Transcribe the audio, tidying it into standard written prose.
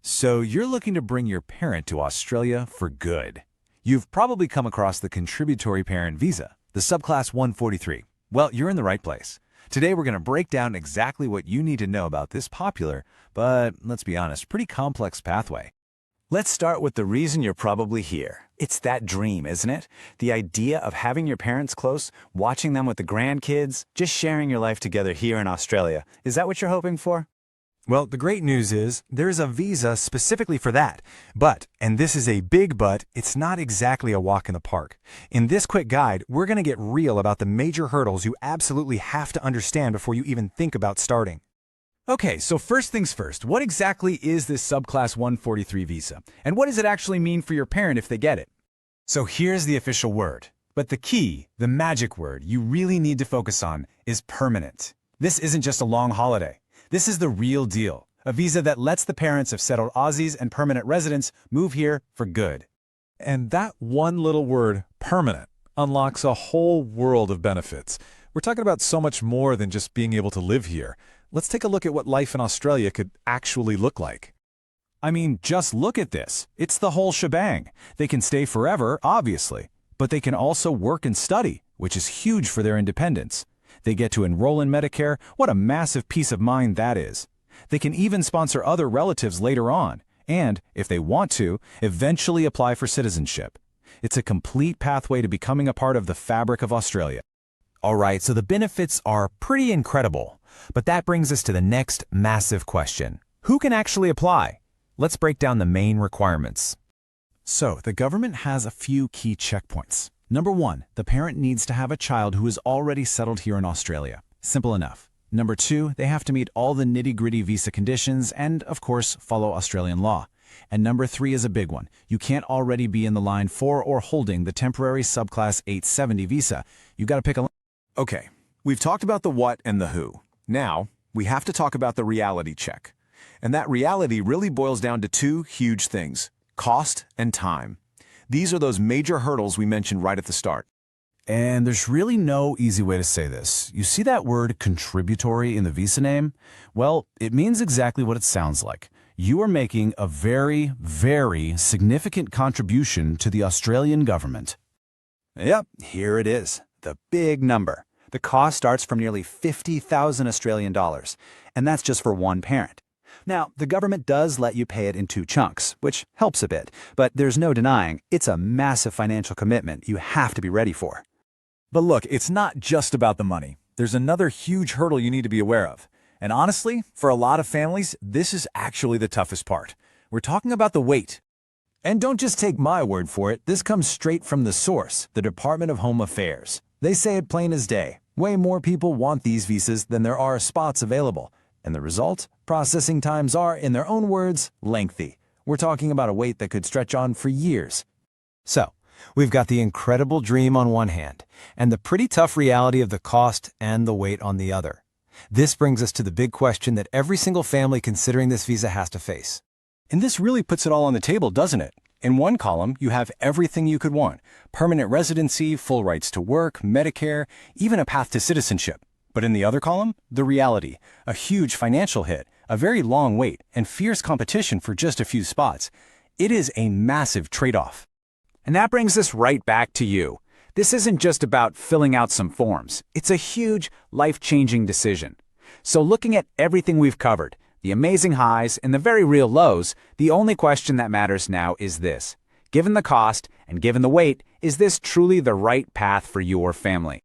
So you're looking to bring your parent to Australia for good. You've probably come across the contributory parent visa, the Subclass 143. Well, you're in the right place. Today we're going to break down exactly what you need to know about this popular, but let's be honest, pretty complex pathway. Let's start with the reason you're probably here. It's that dream, isn't it? The idea of having your parents close, watching them with the grandkids, just sharing your life together here in Australia. Is that what you're hoping for? Well, the great news is there's a visa specifically for that. But, and this is a big but, it's not exactly a walk in the park. In this quick guide, we're going to get real about the major hurdles you absolutely have to understand before you even think about starting. Okay, so first things first, what exactly is this Subclass 143 visa? And what does it actually mean for your parent if they get it? So here's the official word. But the key, the magic word you really need to focus on is permanent. This isn't just a long holiday. This is the real deal, a visa that lets the parents of settled Aussies and permanent residents move here for good. And that one little word, permanent, unlocks a whole world of benefits. We're talking about so much more than just being able to live here. Let's take a look at what life in Australia could actually look like. I mean, just look at this. It's the whole shebang. They can stay forever, obviously, but they can also work and study, which is huge for their independence. They get to enroll in Medicare. What a massive peace of mind that is. They can even sponsor other relatives later on, and, if they want to, eventually apply for citizenship. It's a complete pathway to becoming a part of the fabric of Australia. All right, so the benefits are pretty incredible. But that brings us to the next massive question. Who can actually apply? Let's break down the main requirements. So, the government has a few key checkpoints. Number 1, the parent needs to have a child who is already settled here in Australia. Simple enough. Number 2, they have to meet all the nitty-gritty visa conditions and, of course, follow Australian law. And number 3 is a big one. You can't already be in the line for or holding the temporary Subclass 870 visa. You've got to pick a... Okay, we've talked about the what and the who. Now, we have to talk about the reality check. And that reality really boils down to two huge things: cost and time. These are those major hurdles we mentioned right at the start. And there's really no easy way to say this. You see that word contributory in the visa name? Well, it means exactly what it sounds like. You are making a very, very significant contribution to the Australian government. Yep, here it is, the big number. The cost starts from nearly 50,000 Australian dollars, and that's just for one parent. Now, the government does let you pay it in 2 chunks, which helps a bit, but there's no denying it's a massive financial commitment you have to be ready for. But look, it's not just about the money. There's another huge hurdle you need to be aware of. And honestly, for a lot of families, this is actually the toughest part. We're talking about the wait. And don't just take my word for it. This comes straight from the source, the Department of Home Affairs. They say it plain as day. Way more people want these visas than there are spots available. And the result? Processing times are, in their own words, lengthy. We're talking about a wait that could stretch on for years. So, we've got the incredible dream on one hand, and the pretty tough reality of the cost and the wait on the other. This brings us to the big question that every single family considering this visa has to face. And this really puts it all on the table, doesn't it? In one column, you have everything you could want: permanent residency, full rights to work, Medicare, even a path to citizenship. But in the other column, the reality, a huge financial hit, a very long wait, and fierce competition for just a few spots. It is a massive trade-off. And that brings us right back to you. This isn't just about filling out some forms. It's a huge, life-changing decision. So looking at everything we've covered, the amazing highs and the very real lows, the only question that matters now is this: given the cost and given the wait, is this truly the right path for your family?